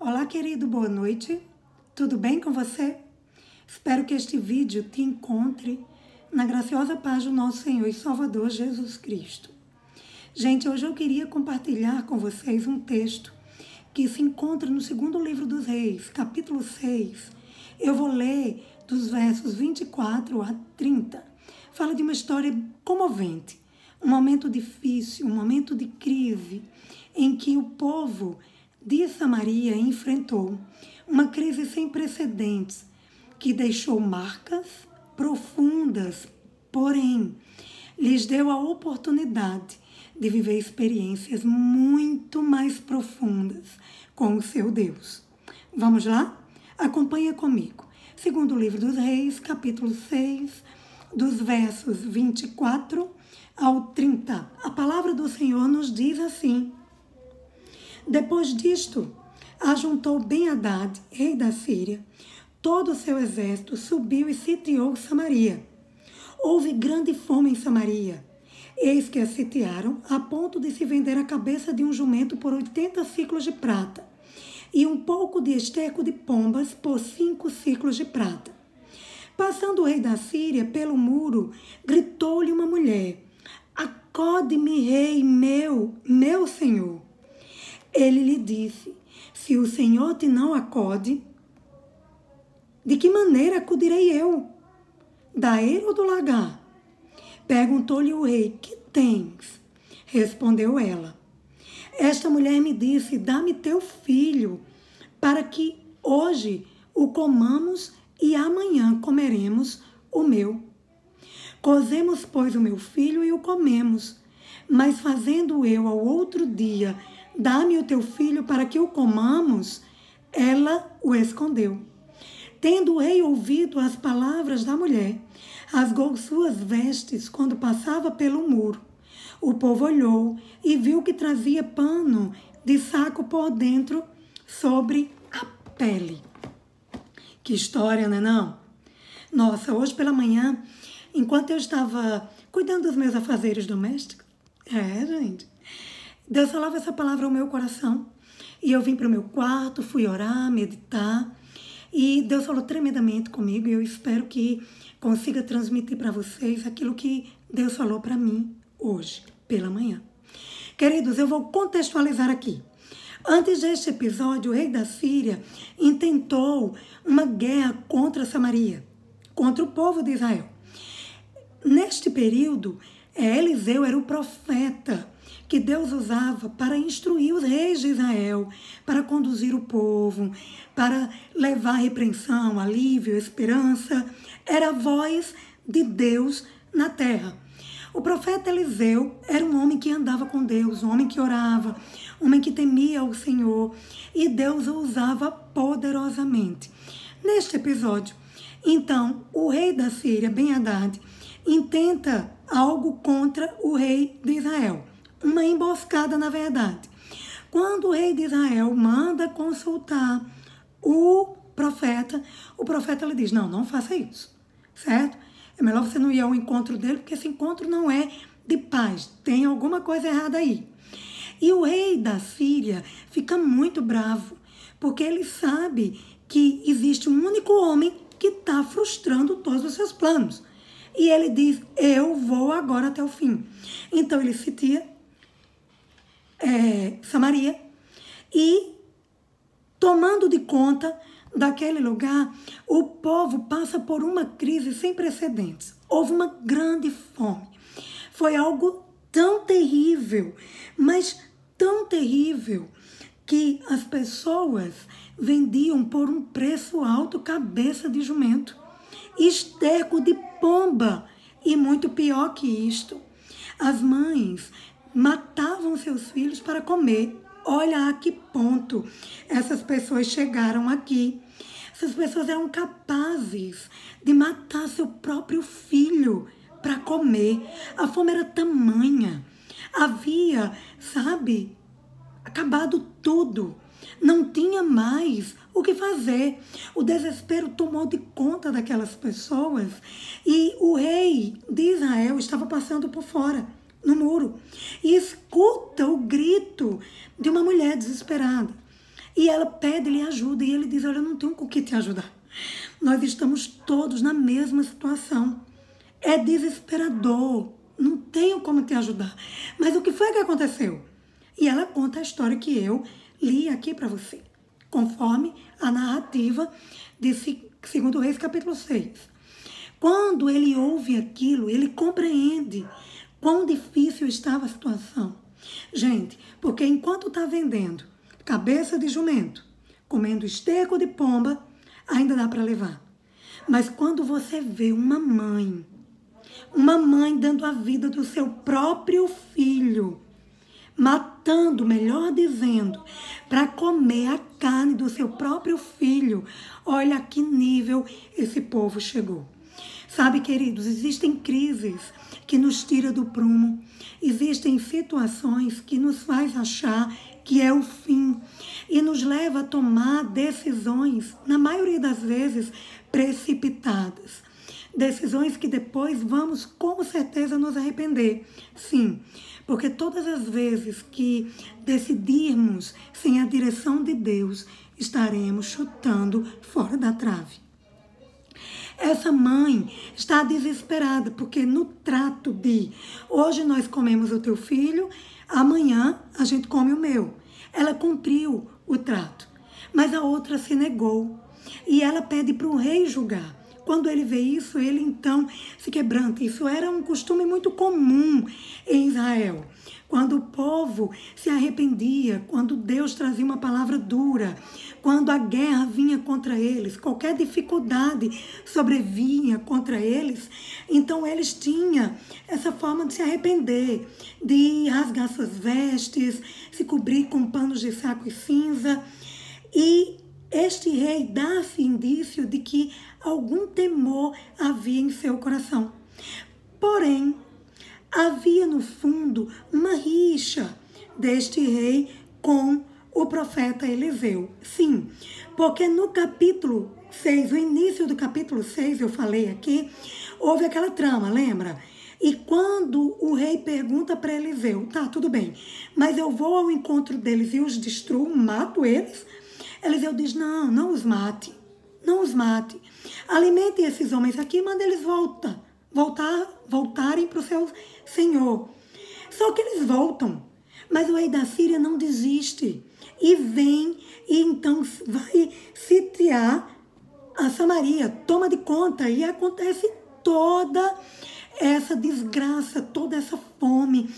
Olá, querido, boa noite. Tudo bem com você? Espero que este vídeo te encontre na graciosa paz do nosso Senhor e Salvador Jesus Cristo. Gente, hoje eu queria compartilhar com vocês um texto que se encontra no segundo livro dos Reis, capítulo 6. Eu vou ler dos versos 24 a 30. Fala de uma história comovente, um momento difícil, um momento de crise, em que o povo de Samaria enfrentou uma crise sem precedentes, que deixou marcas profundas, porém, lhes deu a oportunidade de viver experiências muito mais profundas com o seu Deus. Vamos lá? Acompanha comigo. Segundo livro dos Reis, capítulo 6, dos versos 24 ao 30. A palavra do Senhor nos diz assim: Depois disto, ajuntou Ben-Hadad, rei da Síria, todo o seu exército, subiu e sitiou Samaria. Houve grande fome em Samaria. Eis que a sitiaram, a ponto de se vender a cabeça de um jumento por 80 ciclos de prata, e um pouco de esterco de pombas por 5 ciclos de prata. Passando o rei da Síria pelo muro, gritou-lhe uma mulher: Acode-me, rei meu senhor. Ele lhe disse: Se o Senhor te não acode, de que maneira acudirei eu? Da eira ou do lagar? Perguntou-lhe o rei: Que tens? Respondeu ela: Esta mulher me disse: Dá-me teu filho, para que hoje o comamos e amanhã comeremos o meu. Cozemos, pois, o meu filho e o comemos. Mas fazendo eu ao outro dia: Dá-me o teu filho para que o comamos, ela o escondeu. Tendo o rei ouvido as palavras da mulher, rasgou suas vestes quando passava pelo muro. O povo olhou e viu que trazia pano de saco por dentro sobre a pele. Que história, né não? Nossa, hoje pela manhã, enquanto eu estava cuidando dos meus afazeres domésticos, gente, Deus falava essa palavra ao meu coração. E eu vim para o meu quarto, fui orar, meditar. E Deus falou tremendamente comigo. E eu espero que consiga transmitir para vocês aquilo que Deus falou para mim hoje, pela manhã. Queridos, eu vou contextualizar aqui. Antes deste episódio, o rei da Síria intentou uma guerra contra Samaria, contra o povo de Israel. Neste período, Eliseu era o profeta que Deus usava para instruir os reis de Israel, para conduzir o povo, para levar repreensão, alívio, esperança. Era a voz de Deus na terra. O profeta Eliseu era um homem que andava com Deus, um homem que orava, um homem que temia o Senhor, e Deus o usava poderosamente. Neste episódio, então, o rei da Síria, Ben-Hadad, intenta algo contra o rei de Israel. Uma emboscada, na verdade. Quando o rei de Israel manda consultar o profeta lhe diz: não faça isso, certo? É melhor você não ir ao encontro dele, porque esse encontro não é de paz, tem alguma coisa errada aí. E o rei da Síria fica muito bravo, porque ele sabe que existe um único homem que está frustrando todos os seus planos. E ele diz: eu vou agora até o fim. Então ele sitia Samaria, e tomando de conta daquele lugar, o povo passa por uma crise sem precedentes. Houve uma grande fome. Foi algo tão terrível, mas tão terrível, que as pessoas vendiam por um preço alto cabeça de jumento, esterco de pomba, e muito pior que isto, as mães matavam seus filhos para comer. Olha a que ponto essas pessoas chegaram aqui. Essas pessoas eram capazes de matar seu próprio filho para comer. A fome era tamanha. Havia, acabado tudo. Não tinha mais o que fazer. O desespero tomou de conta daquelas pessoas, e o rei de Israel estava passando por fora, no muro, e escuta o grito de uma mulher desesperada. E ela pede-lhe ajuda e ele diz, olha, eu não tenho com o que te ajudar. Nós estamos todos na mesma situação. É desesperador, não tenho como te ajudar. Mas o que foi que aconteceu? E ela conta a história que eu li aqui para você, conforme a narrativa de 2 Reis, capítulo 6. Quando ele ouve aquilo, ele compreende quão difícil estava a situação. Gente, porque enquanto está vendendo cabeça de jumento, comendo esterco de pomba, ainda dá para levar. Mas quando você vê uma mãe dando a vida do seu próprio filho, matando, melhor dizendo, para comer a carne do seu próprio filho, olha a que nível esse povo chegou. Sabe, queridos, existem crises que nos tiram do prumo, existem situações que nos faz achar que é o fim e nos leva a tomar decisões, na maioria das vezes, precipitadas. Decisões que depois vamos com certeza nos arrepender. Sim, porque todas as vezes que decidirmos sem a direção de Deus, estaremos chutando fora da trave. Essa mãe está desesperada, porque no trato de hoje nós comemos o teu filho, amanhã a gente come o meu. Ela cumpriu o trato, mas a outra se negou. E ela pede para o rei julgar. Quando ele vê isso, ele então se quebranta. Isso era um costume muito comum em Israel. Quando o povo se arrependia, quando Deus trazia uma palavra dura, quando a guerra vinha contra eles, qualquer dificuldade sobrevinha contra eles, então eles tinham essa forma de se arrepender, de rasgar suas vestes, se cobrir com panos de saco e cinza. E este rei dá-se indício de que algum temor havia em seu coração. Porém, havia no fundo uma rixa deste rei com o profeta Eliseu. Sim, porque no capítulo 6, o início do capítulo 6, eu falei aqui, houve aquela trama, lembra? E quando o rei pergunta para Eliseu, tá, tudo bem, mas eu vou ao encontro deles e os destruo, mato eles? Eliseu diz, não os mate, não os mate. Alimentem esses homens aqui e manda eles voltarem para o seu senhor. Só que eles voltam, mas o rei da Síria não desiste. E vem, e então vai sitiar a Samaria, toma de conta, e acontece toda essa desgraça, toda essa fome,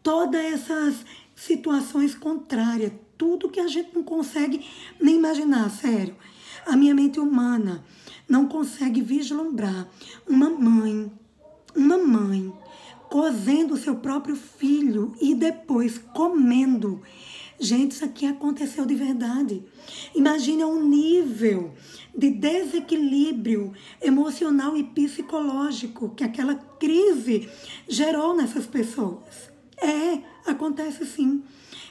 todas essas situações contrárias, tudo que a gente não consegue nem imaginar, sério. A minha mente humana não consegue vislumbrar uma mãe cozendo o seu próprio filho e depois comendo. Gente, isso aqui aconteceu de verdade. Imagine o nível de desequilíbrio emocional e psicológico que aquela crise gerou nessas pessoas. Acontece sim.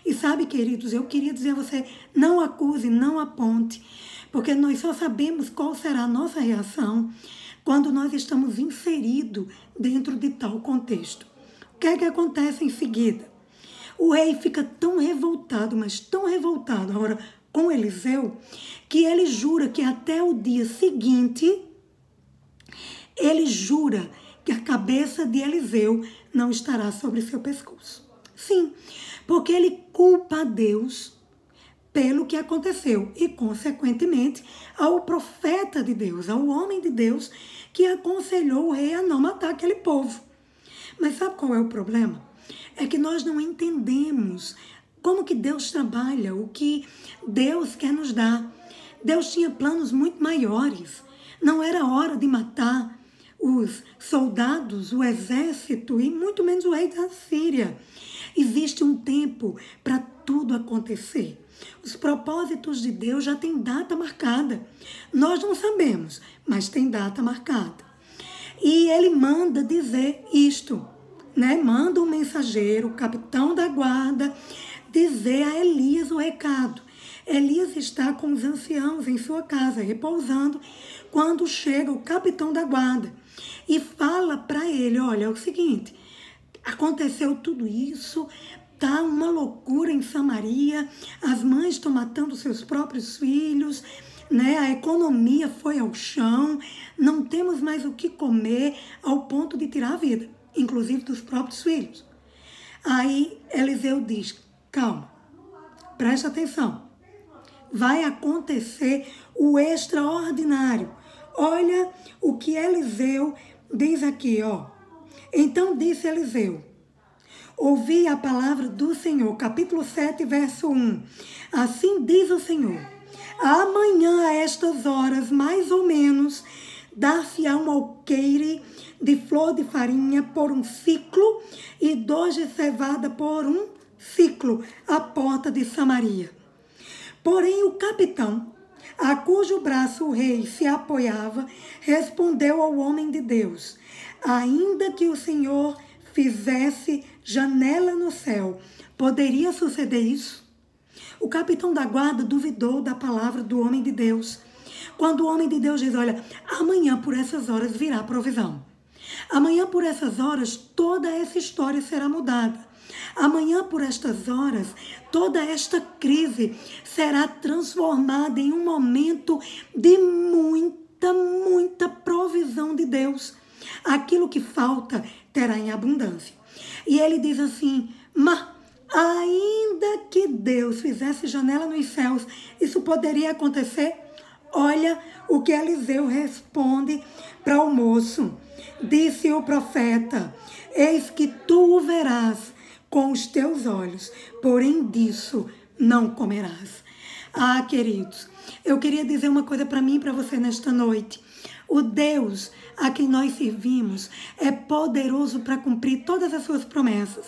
E sabe, queridos, eu queria dizer a você, não acuse, não aponte, porque nós só sabemos qual será a nossa reação quando nós estamos inseridos dentro de tal contexto. O que é que acontece em seguida? O rei fica tão revoltado, mas tão revoltado agora com Eliseu, que ele jura que até o dia seguinte, ele jura que a cabeça de Eliseu não estará sobre seu pescoço. Sim, porque ele culpa a Deus pelo que aconteceu e, consequentemente, ao profeta de Deus, ao homem de Deus que aconselhou o rei a não matar aquele povo. Mas sabe qual é o problema? É que nós não entendemos como que Deus trabalha, o que Deus quer nos dar. Deus tinha planos muito maiores. Não era hora de matar os soldados, o exército e muito menos o rei da Síria. Existe um tempo para tudo acontecer. Os propósitos de Deus já têm data marcada. Nós não sabemos, mas tem data marcada. E ele manda dizer isto, né? Manda um mensageiro, o capitão da guarda, dizer a Elias o recado. Elias está com os anciãos em sua casa, repousando, quando chega o capitão da guarda e fala para ele, olha, é o seguinte, aconteceu tudo isso, tá uma loucura em Samaria, as mães estão matando seus próprios filhos, né? A economia foi ao chão, não temos mais o que comer, ao ponto de tirar a vida, inclusive dos próprios filhos. Aí Eliseu diz, calma, presta atenção, vai acontecer o extraordinário. Olha o que Eliseu diz aqui, ó. Então disse Eliseu, ouvi a palavra do Senhor, capítulo 7, verso 1. Assim diz o Senhor, amanhã a estas horas, mais ou menos, dar-se-á um alqueire de flor de farinha por um ciclo e 2 de cevada por um ciclo à porta de Samaria. Porém o capitão, a cujo braço o rei se apoiava, respondeu ao homem de Deus, ainda que o Senhor fizesse janela no céu, poderia suceder isso? O capitão da guarda duvidou da palavra do homem de Deus. Quando o homem de Deus diz, olha, amanhã por essas horas virá provisão. Amanhã por essas horas toda essa história será mudada. Amanhã por estas horas toda esta crise será transformada em um momento de muita provisão de Deus. Aquilo que falta terá em abundância. E ele diz assim, mas ainda que Deus fizesse janela nos céus, isso poderia acontecer? Olha o que Eliseu responde para o moço. Disse o profeta, eis que tu o verás com os teus olhos, porém disso não comerás. Ah, queridos, eu queria dizer uma coisa para mim e para você nesta noite. O Deus a quem nós servimos é poderoso para cumprir todas as suas promessas.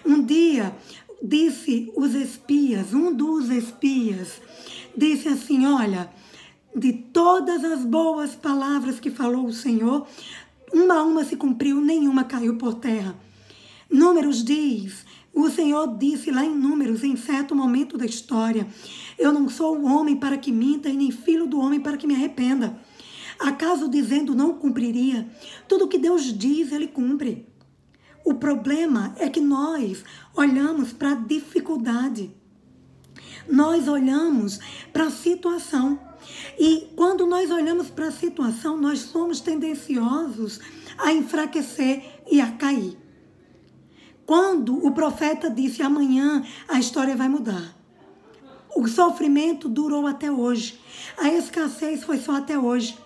Um dia disse um dos espias, disse assim, olha, de todas as boas palavras que falou o Senhor, uma a uma se cumpriu, nenhuma caiu por terra. Números diz, o Senhor disse lá em Números, em certo momento da história, eu não sou o homem para que minta e nem filho do homem para que me arrependa. Acaso dizendo não cumpriria? Tudo que Deus diz, Ele cumpre. O problema é que nós olhamos para a dificuldade. Nós olhamos para a situação. E quando nós olhamos para a situação, nós somos tendenciosos a enfraquecer e a cair. Quando o profeta disse amanhã a história vai mudar. O sofrimento durou até hoje. A escassez foi só até hoje.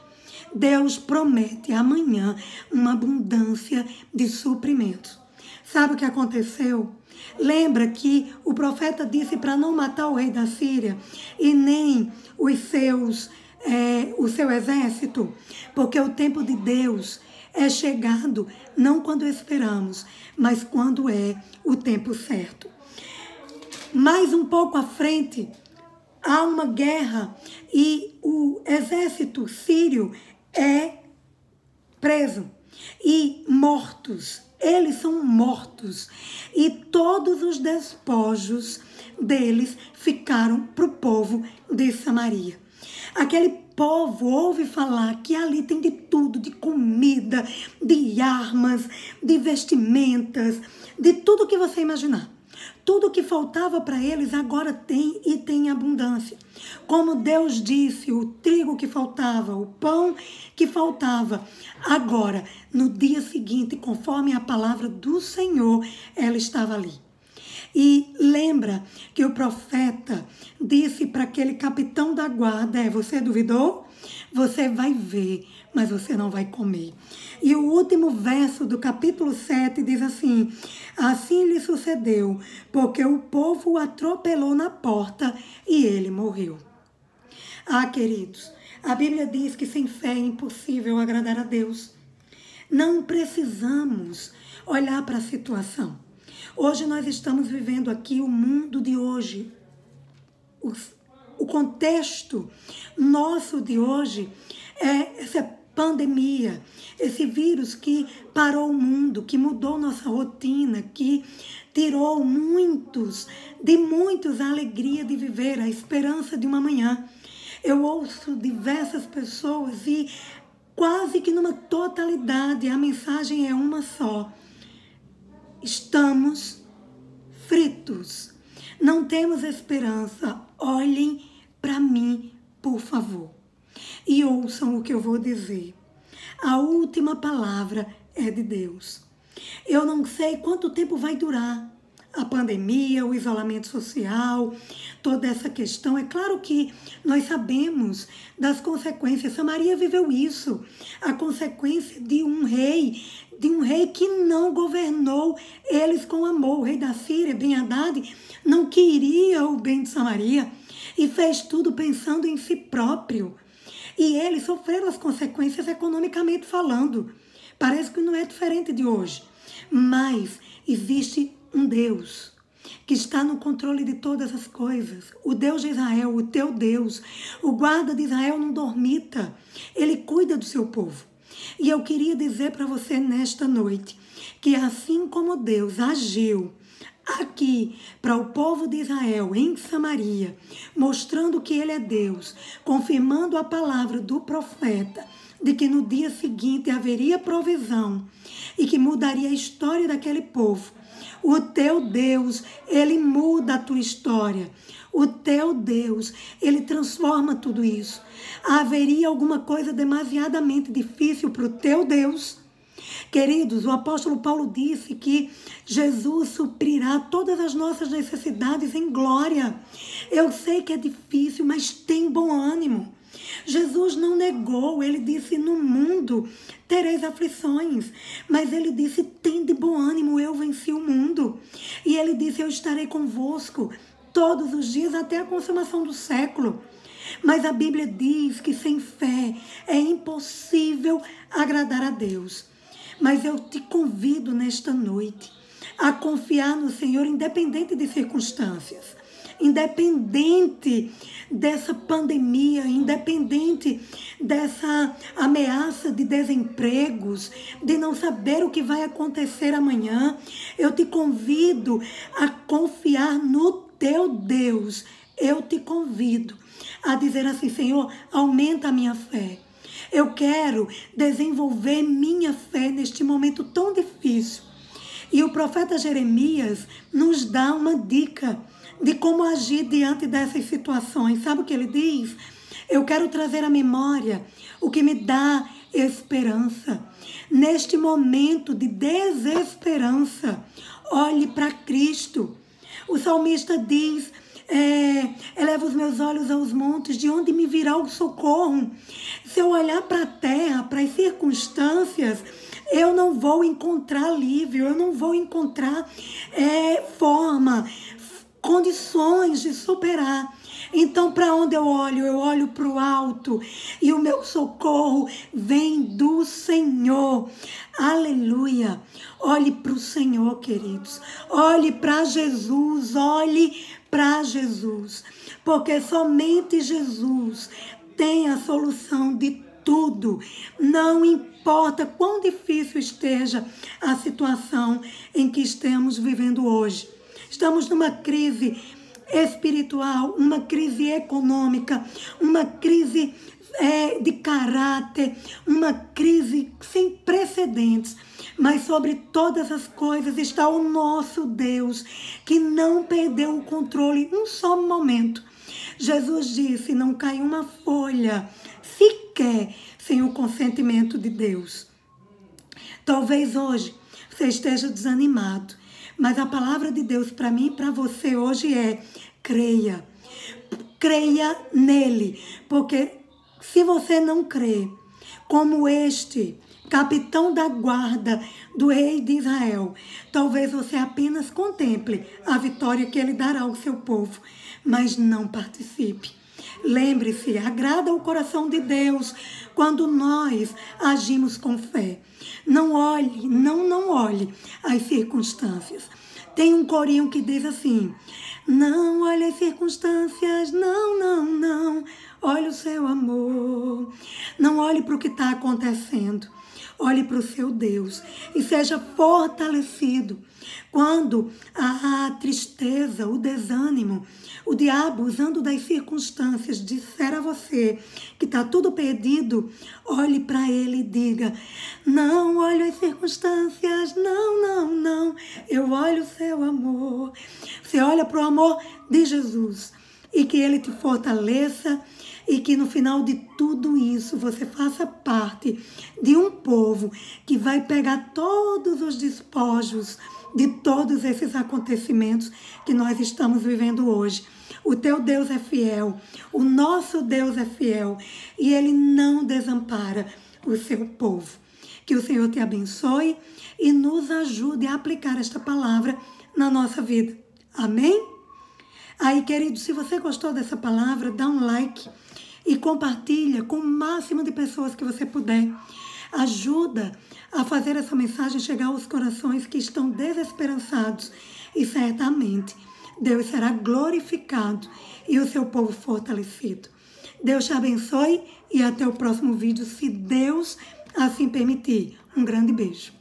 Deus promete amanhã uma abundância de suprimentos. Sabe o que aconteceu? Lembra que o profeta disse para não matar o rei da Síria e nem o seu exército? Porque o tempo de Deus é chegado não quando esperamos, mas quando é o tempo certo. Mais um pouco à frente, há uma guerra e o exército sírio é preso e mortos. Eles são mortos e todos os despojos deles ficaram para o povo de Samaria. Aquele povo ouve falar que ali tem de tudo, de comida, de armas, de vestimentas, de tudo que você imaginar. Tudo que faltava para eles agora tem e tem em abundância. Como Deus disse, o trigo que faltava, o pão que faltava. Agora, no dia seguinte, conforme a palavra do Senhor, ela estava ali. E lembra que o profeta disse para aquele capitão da guarda, você duvidou? Você vai ver, mas você não vai comer. E o último verso do capítulo 7 diz assim, assim lhe sucedeu, porque o povo o atropelou na porta e ele morreu. Ah, queridos, a Bíblia diz que sem fé é impossível agradar a Deus. Não precisamos olhar para a situação. Hoje nós estamos vivendo aqui o mundo de hoje. O contexto nosso de hoje é essa pandemia, esse vírus que parou o mundo, que mudou nossa rotina, que tirou muitos a alegria de viver, a esperança de uma manhã. Eu ouço diversas pessoas e quase que numa totalidade a mensagem é uma só. Estamos fritos, não temos esperança. Olhem para mim, por favor, e ouçam o que eu vou dizer. A última palavra é de Deus. Eu não sei quanto tempo vai durar a pandemia, o isolamento social, toda essa questão. É claro que nós sabemos das consequências. Samaria viveu isso, a consequência de um rei que não governou eles com amor. O rei da Síria, Ben-Hadad, não queria o bem de Samaria e fez tudo pensando em si próprio. E eles sofreram as consequências economicamente falando. Parece que não é diferente de hoje. Mas existe um Deus que está no controle de todas as coisas. O Deus de Israel, o teu Deus, o guarda de Israel não dormita. Ele cuida do seu povo. E eu queria dizer para você nesta noite que assim como Deus agiu aqui para o povo de Israel em Samaria, mostrando que ele é Deus, confirmando a palavra do profeta de que no dia seguinte haveria provisão e que mudaria a história daquele povo. O teu Deus, ele muda a tua história. O teu Deus, ele transforma tudo isso. Haveria alguma coisa demasiadamente difícil para o teu Deus? Queridos, o apóstolo Paulo disse que Jesus suprirá todas as nossas necessidades em glória. Eu sei que é difícil, mas tem bom ânimo. Jesus não negou, ele disse, no mundo tereis aflições, mas ele disse, tende bom ânimo, eu venci o mundo. E ele disse, eu estarei convosco todos os dias até a consumação do século. Mas a Bíblia diz que sem fé é impossível agradar a Deus. Mas eu te convido nesta noite a confiar no Senhor, independente de circunstâncias, independente dessa pandemia, independente dessa ameaça de desempregos, de não saber o que vai acontecer amanhã. Eu te convido a confiar no teu Deus. Eu te convido a dizer assim, Senhor, aumenta a minha fé. Eu quero desenvolver minha fé neste momento tão difícil. E o profeta Jeremias nos dá uma dica de como agir diante dessas situações. Sabe o que ele diz? Eu quero trazer à memória o que me dá esperança. Neste momento de desesperança, olhe para Cristo. O salmista diz, eleva os meus olhos aos montes, de onde me virá o socorro? Se eu olhar para a terra, para as circunstâncias, eu não vou encontrar alívio, eu não vou encontrar condições de superar. Então, para onde eu olho? Eu olho para o alto e o meu socorro vem do Senhor. Aleluia! Olhe para o Senhor, queridos. Olhe para Jesus, olhe para Jesus. Porque somente Jesus tem a solução de tudo. Não importa quão difícil esteja a situação em que estamos vivendo hoje. Estamos numa crise espiritual, uma crise econômica, uma crise de caráter, uma crise sem precedentes. Mas sobre todas as coisas está o nosso Deus, que não perdeu o controle um só momento. Jesus disse, não cai uma folha sequer sem o consentimento de Deus. Talvez hoje você esteja desanimado, mas a palavra de Deus para mim e para você hoje é, creia. Creia nele, porque se você não crê, como este capitão da guarda do rei de Israel, talvez você apenas contemple a vitória que ele dará ao seu povo, mas não participe. Lembre-se, agrada o coração de Deus quando nós agimos com fé. Não olhe, não olhe as circunstâncias. Tem um corinho que diz assim, não olhe as circunstâncias, não, olhe o seu amor. Não olhe para o que está acontecendo. olhe para o seu Deus e seja fortalecido. Quando a tristeza, o desânimo, o diabo, usando das circunstâncias, disser a você que está tudo perdido, olhe para ele e diga: não olho as circunstâncias, não, eu olho o seu amor. Você olha para o amor de Jesus e que ele te fortaleça e que no final de tudo isso você faça parte de um povo que vai pegar todos os despojos de todos esses acontecimentos que nós estamos vivendo hoje. O teu Deus é fiel, o nosso Deus é fiel e ele não desampara o seu povo. Que o Senhor te abençoe e nos ajude a aplicar esta palavra na nossa vida. Amém? Aí, querido, se você gostou dessa palavra, dá um like e compartilha com o máximo de pessoas que você puder. Ajuda a fazer essa mensagem chegar aos corações que estão desesperançados e certamente Deus será glorificado e o seu povo fortalecido. Deus te abençoe e até o próximo vídeo, se Deus assim permitir. Um grande beijo.